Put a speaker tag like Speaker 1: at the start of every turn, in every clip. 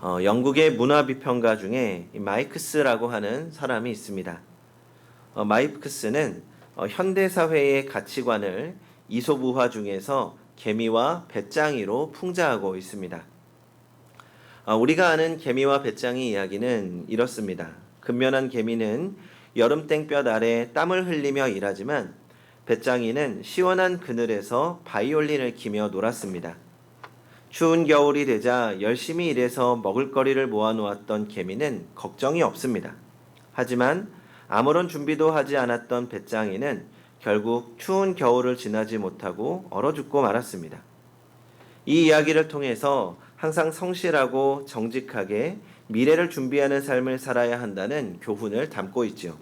Speaker 1: 영국의 문화비평가 중에 이 마이크스라고 하는 사람이 있습니다. 마이크스는 현대사회의 가치관을 이솝우화 중에서 개미와 배짱이로 풍자하고 있습니다. 우리가 아는 개미와 배짱이 이야기는 이렇습니다. 근면한 개미는 여름 땡볕 아래 땀을 흘리며 일하지만 배짱이는 시원한 그늘에서 바이올린을 키며 놀았습니다. 추운 겨울이 되자 열심히 일해서 먹을거리를 모아놓았던 개미는 걱정이 없습니다. 하지만 아무런 준비도 하지 않았던 배짱이는 결국 추운 겨울을 지나지 못하고 얼어 죽고 말았습니다. 이 이야기를 통해서 항상 성실하고 정직하게 미래를 준비하는 삶을 살아야 한다는 교훈을 담고 있죠.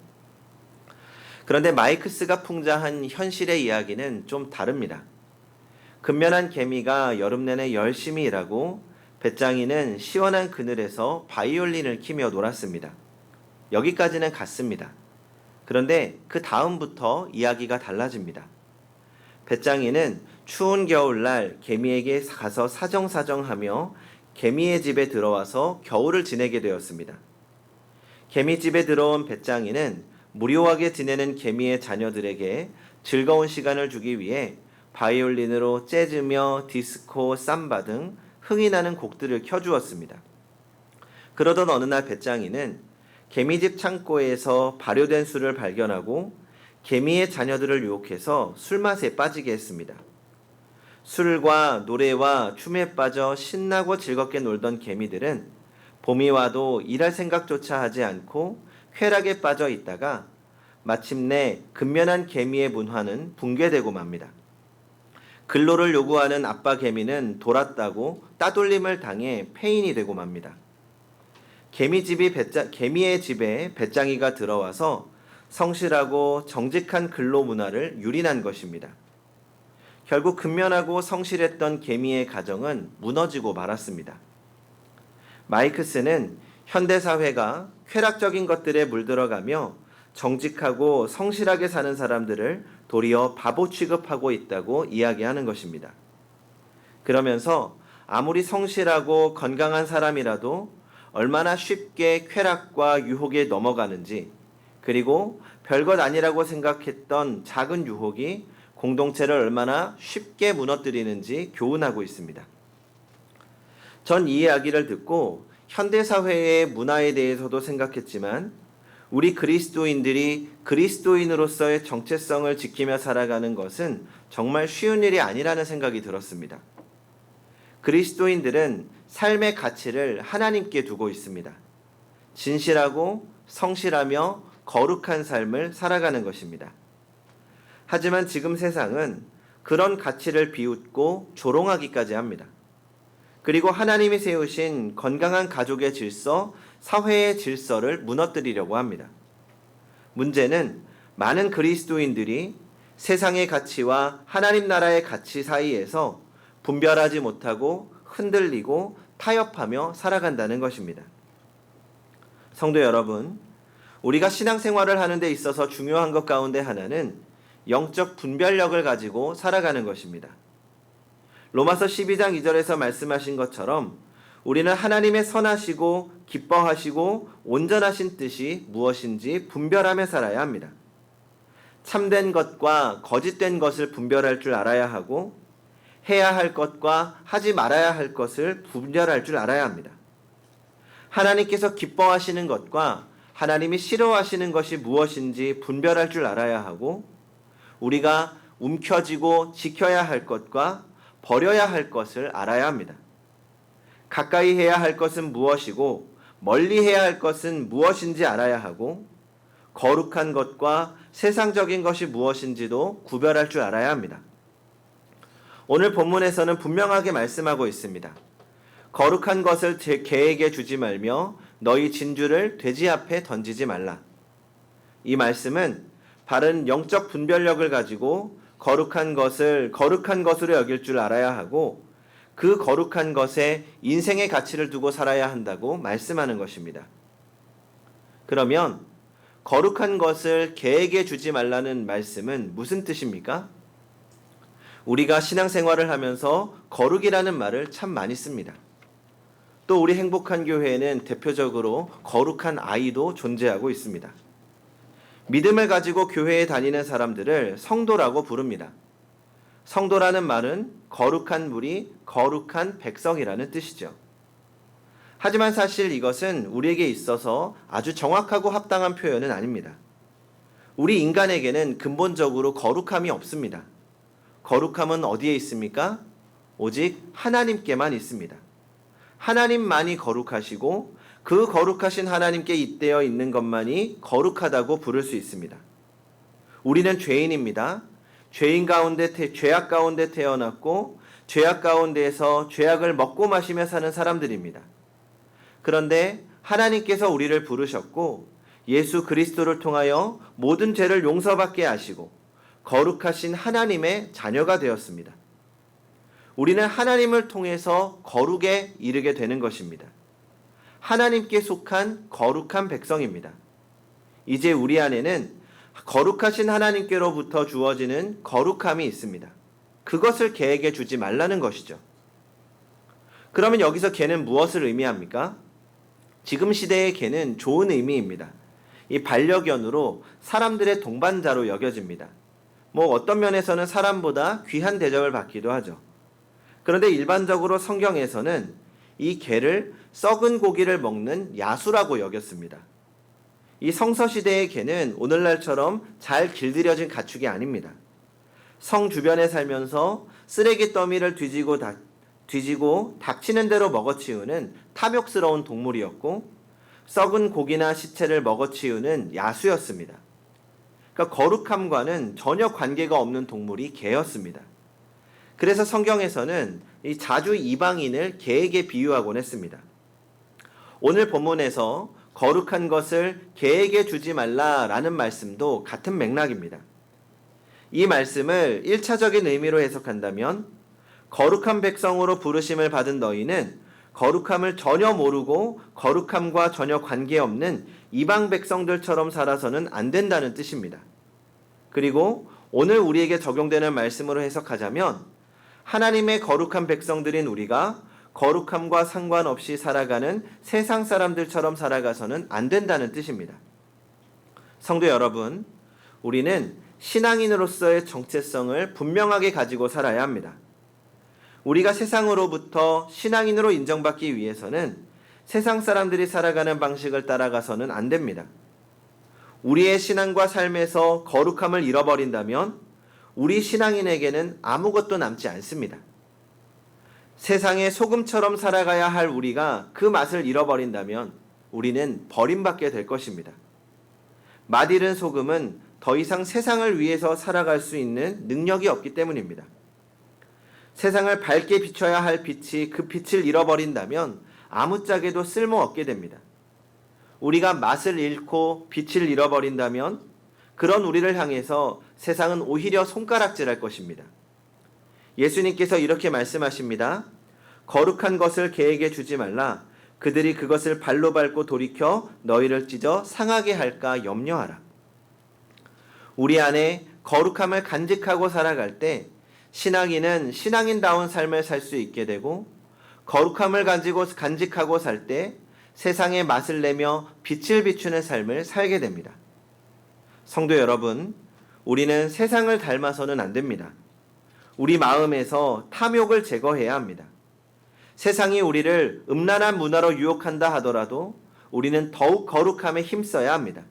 Speaker 1: 그런데 마이크스가 풍자한 현실의 이야기는 좀 다릅니다. 근면한 개미가 여름 내내 열심히 일하고 배짱이는 시원한 그늘에서 바이올린을 키며 놀았습니다. 여기까지는 같습니다. 그런데 그 다음부터 이야기가 달라집니다. 배짱이는 추운 겨울날 개미에게 가서 사정사정하며 개미의 집에 들어와서 겨울을 지내게 되었습니다. 개미 집에 들어온 배짱이는 무료하게 지내는 개미의 자녀들에게 즐거운 시간을 주기 위해 바이올린으로 재즈며 디스코, 삼바 등 흥이 나는 곡들을 켜주었습니다. 그러던 어느 날 배짱이는 개미집 창고에서 발효된 술을 발견하고 개미의 자녀들을 유혹해서 술맛에 빠지게 했습니다. 술과 노래와 춤에 빠져 신나고 즐겁게 놀던 개미들은 봄이 와도 일할 생각조차 하지 않고 쾌락에 빠져 있다가 마침내 근면한 개미의 문화는 붕괴되고 맙니다. 근로를 요구하는 아빠 개미는 돌았다고 따돌림을 당해 폐인이 되고 맙니다. 개미의 집에 배짱이가 들어와서 성실하고 정직한 근로 문화를 유린한 것입니다. 결국 근면하고 성실했던 개미의 가정은 무너지고 말았습니다. 마이크스는 현대사회가 쾌락적인 것들에 물들어가며 정직하고 성실하게 사는 사람들을 도리어 바보 취급하고 있다고 이야기하는 것입니다. 그러면서 아무리 성실하고 건강한 사람이라도 얼마나 쉽게 쾌락과 유혹에 넘어가는지, 그리고 별것 아니라고 생각했던 작은 유혹이 공동체를 얼마나 쉽게 무너뜨리는지 교훈하고 있습니다. 전 이 이야기를 듣고 현대사회의 문화에 대해서도 생각했지만 우리 그리스도인들이 그리스도인으로서의 정체성을 지키며 살아가는 것은 정말 쉬운 일이 아니라는 생각이 들었습니다. 그리스도인들은 삶의 가치를 하나님께 두고 있습니다. 진실하고 성실하며 거룩한 삶을 살아가는 것입니다. 하지만 지금 세상은 그런 가치를 비웃고 조롱하기까지 합니다. 그리고 하나님이 세우신 건강한 가족의 질서, 사회의 질서를 무너뜨리려고 합니다. 문제는 많은 그리스도인들이 세상의 가치와 하나님 나라의 가치 사이에서 분별하지 못하고 흔들리고 타협하며 살아간다는 것입니다. 성도 여러분, 우리가 신앙생활을 하는 데 있어서 중요한 것 가운데 하나는 영적 분별력을 가지고 살아가는 것입니다. 로마서 12장 2절에서 말씀하신 것처럼 우리는 하나님의 선하시고 기뻐하시고 온전하신 뜻이 무엇인지 분별하며 살아야 합니다. 참된 것과 거짓된 것을 분별할 줄 알아야 하고 해야 할 것과 하지 말아야 할 것을 분별할 줄 알아야 합니다. 하나님께서 기뻐하시는 것과 하나님이 싫어하시는 것이 무엇인지 분별할 줄 알아야 하고 우리가 움켜쥐고 지켜야 할 것과 버려야 할 것을 알아야 합니다. 가까이 해야 할 것은 무엇이고 멀리 해야 할 것은 무엇인지 알아야 하고 거룩한 것과 세상적인 것이 무엇인지도 구별할 줄 알아야 합니다. 오늘 본문에서는 분명하게 말씀하고 있습니다. 거룩한 것을 제 개에게 주지 말며 너희 진주를 돼지 앞에 던지지 말라. 이 말씀은 바른 영적 분별력을 가지고 거룩한 것을 거룩한 것으로 여길 줄 알아야 하고 그 거룩한 것에 인생의 가치를 두고 살아야 한다고 말씀하는 것입니다. 그러면 거룩한 것을 개에게 주지 말라는 말씀은 무슨 뜻입니까? 우리가 신앙생활을 하면서 거룩이라는 말을 참 많이 씁니다. 또 우리 행복한 교회에는 대표적으로 거룩한 아이도 존재하고 있습니다. 믿음을 가지고 교회에 다니는 사람들을 성도라고 부릅니다. 성도라는 말은 거룩한 무리, 거룩한 백성이라는 뜻이죠. 하지만 사실 이것은 우리에게 있어서 아주 정확하고 합당한 표현은 아닙니다. 우리 인간에게는 근본적으로 거룩함이 없습니다. 거룩함은 어디에 있습니까? 오직 하나님께만 있습니다. 하나님만이 거룩하시고 그 거룩하신 하나님께 잇대어 있는 것만이 거룩하다고 부를 수 있습니다. 우리는 죄인입니다. 죄악 가운데 태어났고 죄악 가운데에서 죄악을 먹고 마시며 사는 사람들입니다. 그런데 하나님께서 우리를 부르셨고 예수 그리스도를 통하여 모든 죄를 용서받게 하시고 거룩하신 하나님의 자녀가 되었습니다. 우리는 하나님을 통해서 거룩에 이르게 되는 것입니다. 하나님께 속한 거룩한 백성입니다. 이제 우리 안에는 거룩하신 하나님께로부터 주어지는 거룩함이 있습니다. 그것을 개에게 주지 말라는 것이죠. 그러면 여기서 개는 무엇을 의미합니까? 지금 시대의 개는 좋은 의미입니다. 이 반려견으로 사람들의 동반자로 여겨집니다. 어떤 면에서는 사람보다 귀한 대접을 받기도 하죠. 그런데 일반적으로 성경에서는 이 개를 썩은 고기를 먹는 야수라고 여겼습니다. 이 성서시대의 개는 오늘날처럼 잘 길들여진 가축이 아닙니다. 성 주변에 살면서 쓰레기 더미를 뒤지고 닥치는 대로 먹어치우는 탐욕스러운 동물이었고 썩은 고기나 시체를 먹어치우는 야수였습니다. 그러니까 거룩함과는 전혀 관계가 없는 동물이 개였습니다. 그래서 성경에서는 이 자주 이방인을 개에게 비유하곤 했습니다. 오늘 본문에서 거룩한 것을 개에게 주지 말라라는 말씀도 같은 맥락입니다. 이 말씀을 1차적인 의미로 해석한다면 거룩한 백성으로 부르심을 받은 너희는 거룩함을 전혀 모르고 거룩함과 전혀 관계없는 이방 백성들처럼 살아서는 안 된다는 뜻입니다. 그리고 오늘 우리에게 적용되는 말씀으로 해석하자면 하나님의 거룩한 백성들인 우리가 거룩함과 상관없이 살아가는 세상 사람들처럼 살아가서는 안 된다는 뜻입니다. 성도 여러분, 우리는 신앙인으로서의 정체성을 분명하게 가지고 살아야 합니다. 우리가 세상으로부터 신앙인으로 인정받기 위해서는 세상 사람들이 살아가는 방식을 따라가서는 안 됩니다. 우리의 신앙과 삶에서 거룩함을 잃어버린다면 우리 신앙인에게는 아무것도 남지 않습니다. 세상의 소금처럼 살아가야 할 우리가 그 맛을 잃어버린다면 우리는 버림받게 될 것입니다. 맛있는 소금은 더 이상 세상을 위해서 살아갈 수 있는 능력이 없기 때문입니다. 세상을 밝게 비춰야 할 빛이 그 빛을 잃어버린다면 아무짝에도 쓸모없게 됩니다. 우리가 맛을 잃고 빛을 잃어버린다면 그런 우리를 향해서 세상은 오히려 손가락질할 것입니다. 예수님께서 이렇게 말씀하십니다. 거룩한 것을 개에게 주지 말라. 그들이 그것을 발로 밟고 돌이켜 너희를 찢어 상하게 할까 염려하라. 우리 안에 거룩함을 간직하고 살아갈 때 신앙인은 신앙인다운 삶을 살 수 있게 되고 거룩함을 간직하고 살 때 세상에 맛을 내며 빛을 비추는 삶을 살게 됩니다. 성도 여러분, 우리는 세상을 닮아서는 안 됩니다. 우리 마음에서 탐욕을 제거해야 합니다. 세상이 우리를 음란한 문화로 유혹한다 하더라도 우리는 더욱 거룩함에 힘써야 합니다.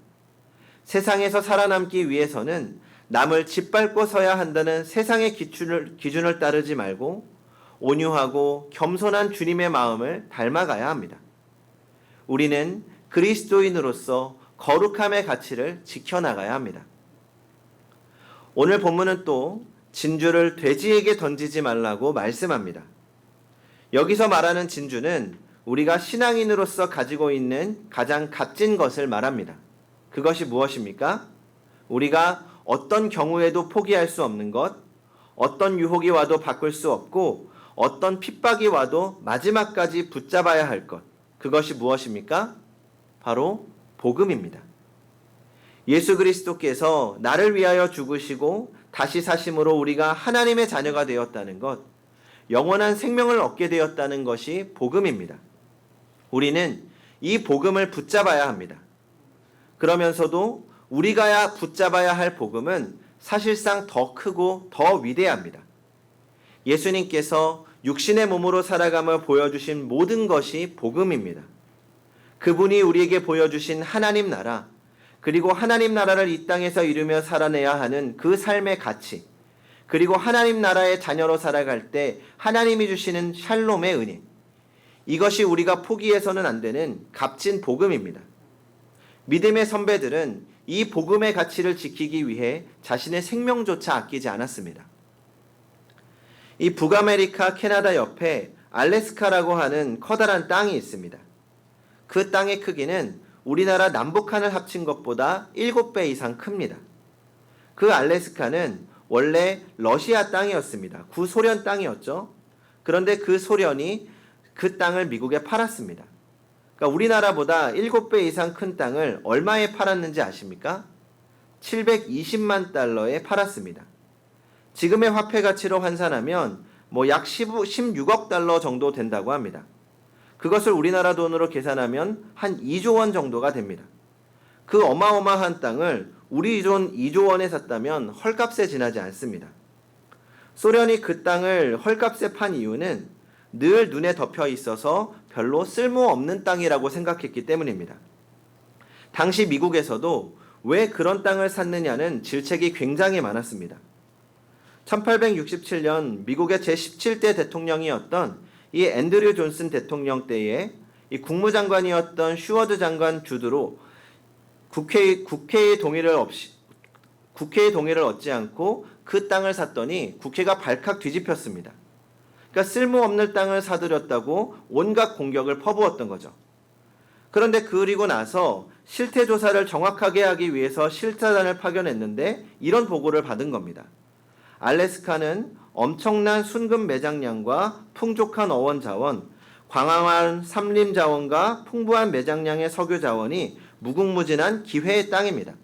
Speaker 1: 세상에서 살아남기 위해서는 남을 짓밟고 서야 한다는 세상의 기준을 따르지 말고 온유하고 겸손한 주님의 마음을 닮아가야 합니다. 우리는 그리스도인으로서 거룩함의 가치를 지켜나가야 합니다. 오늘 본문은 또 진주를 돼지에게 던지지 말라고 말씀합니다. 여기서 말하는 진주는 우리가 신앙인으로서 가지고 있는 가장 값진 것을 말합니다. 그것이 무엇입니까? 우리가 어떤 경우에도 포기할 수 없는 것, 어떤 유혹이 와도 바꿀 수 없고 어떤 핍박이 와도 마지막까지 붙잡아야 할 것, 그것이 무엇입니까? 바로 복음입니다. 예수 그리스도께서 나를 위하여 죽으시고 다시 사심으로 우리가 하나님의 자녀가 되었다는 것, 영원한 생명을 얻게 되었다는 것이 복음입니다. 우리는 이 복음을 붙잡아야 합니다. 그러면서도 우리가 붙잡아야 할 복음은 사실상 더 크고 더 위대합니다. 예수님께서 육신의 몸으로 살아감을 보여주신 모든 것이 복음입니다. 그분이 우리에게 보여주신 하나님 나라, 그리고 하나님 나라를 이 땅에서 이루며 살아내야 하는 그 삶의 가치, 그리고 하나님 나라의 자녀로 살아갈 때 하나님이 주시는 샬롬의 은혜, 이것이 우리가 포기해서는 안 되는 값진 복음입니다. 믿음의 선배들은 이 복음의 가치를 지키기 위해 자신의 생명조차 아끼지 않았습니다. 이 북아메리카 캐나다 옆에 알래스카라고 하는 커다란 땅이 있습니다. 그 땅의 크기는 우리나라 남북한을 합친 것보다 7배 이상 큽니다. 그 알래스카는 원래 러시아 땅이었습니다. 구소련 땅이었죠. 그런데 그 소련이 그 땅을 미국에 팔았습니다. 그러니까 우리나라보다 7배 이상 큰 땅을 얼마에 팔았는지 아십니까? 720만 달러에 팔았습니다. 지금의 화폐 가치로 환산하면 약 16억 달러 정도 된다고 합니다. 그것을 우리나라 돈으로 계산하면 한 2조 원 정도가 됩니다. 그 어마어마한 땅을 우리 돈 2조 원에 샀다면 헐값에 지나지 않습니다. 소련이 그 땅을 헐값에 판 이유는 늘 눈에 덮여 있어서 별로 쓸모없는 땅이라고 생각했기 때문입니다. 당시 미국에서도 왜 그런 땅을 샀느냐는 질책이 굉장히 많았습니다. 1867년 미국의 제17대 대통령이었던 이 앤드류 존슨 대통령 때에 이 국무장관이었던 슈워드 장관 주도로 국회의 동의를 얻지 않고 그 땅을 샀더니 국회가 발칵 뒤집혔습니다. 그러니까 쓸모없는 땅을 사들였다고 온갖 공격을 퍼부었던 거죠. 그런데 그리고 나서 실태 조사를 정확하게 하기 위해서 실사단을 파견했는데 이런 보고를 받은 겁니다. 알래스카는 엄청난 순금 매장량과 풍족한 어원 자원, 광활한 산림 자원과 풍부한 매장량의 석유 자원이 무궁무진한 기회의 땅입니다.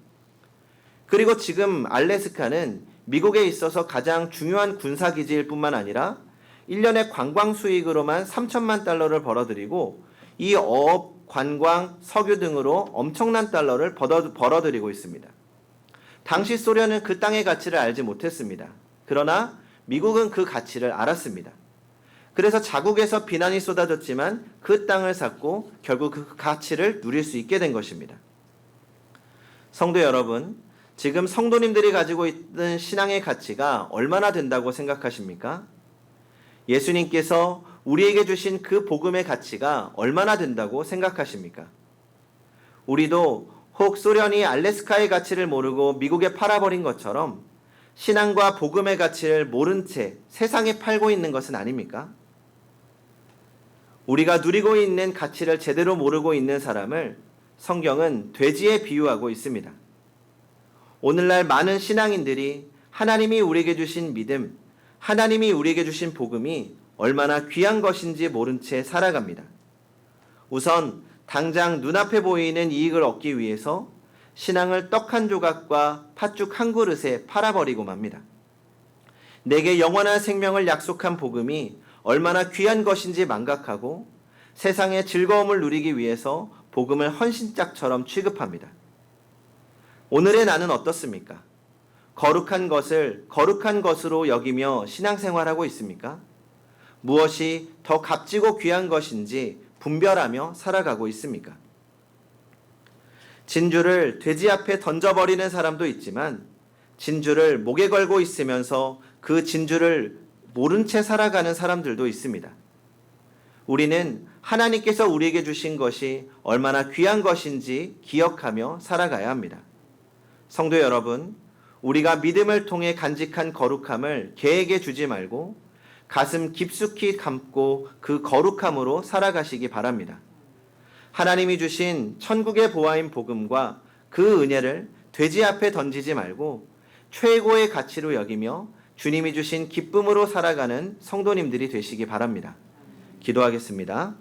Speaker 1: 그리고 지금 알래스카는 미국에 있어서 가장 중요한 군사기지일 뿐만 아니라 1년의 관광 수익으로만 3천만 달러를 벌어들이고 이 어업, 관광, 석유 등으로 엄청난 달러를 벌어들이고 있습니다. 당시 소련은 그 땅의 가치를 알지 못했습니다. 그러나 미국은 그 가치를 알았습니다. 그래서 자국에서 비난이 쏟아졌지만 그 땅을 샀고 결국 그 가치를 누릴 수 있게 된 것입니다. 성도 여러분, 지금 성도님들이 가지고 있는 신앙의 가치가 얼마나 된다고 생각하십니까? 예수님께서 우리에게 주신 그 복음의 가치가 얼마나 된다고 생각하십니까? 우리도 혹 소련이 알래스카의 가치를 모르고 미국에 팔아버린 것처럼 신앙과 복음의 가치를 모른 채 세상에 팔고 있는 것은 아닙니까? 우리가 누리고 있는 가치를 제대로 모르고 있는 사람을 성경은 돼지에 비유하고 있습니다. 오늘날 많은 신앙인들이 하나님이 우리에게 주신 믿음, 하나님이 우리에게 주신 복음이 얼마나 귀한 것인지 모른 채 살아갑니다. 우선 당장 눈앞에 보이는 이익을 얻기 위해서 신앙을 떡 한 조각과 팥죽 한 그릇에 팔아버리고 맙니다. 내게 영원한 생명을 약속한 복음이 얼마나 귀한 것인지 망각하고 세상의 즐거움을 누리기 위해서 복음을 헌신짝처럼 취급합니다. 오늘의 나는 어떻습니까? 거룩한 것을 거룩한 것으로 여기며 신앙생활하고 있습니까? 무엇이 더 값지고 귀한 것인지 분별하며 살아가고 있습니까? 진주를 돼지 앞에 던져버리는 사람도 있지만 진주를 목에 걸고 있으면서 그 진주를 모른 채 살아가는 사람들도 있습니다. 우리는 하나님께서 우리에게 주신 것이 얼마나 귀한 것인지 기억하며 살아가야 합니다. 성도 여러분, 우리가 믿음을 통해 간직한 거룩함을 개에게 주지 말고 가슴 깊숙이 감고 그 거룩함으로 살아가시기 바랍니다. 하나님이 주신 천국의 보화인 복음과 그 은혜를 돼지 앞에 던지지 말고 최고의 가치로 여기며 주님이 주신 기쁨으로 살아가는 성도님들이 되시기 바랍니다. 기도하겠습니다.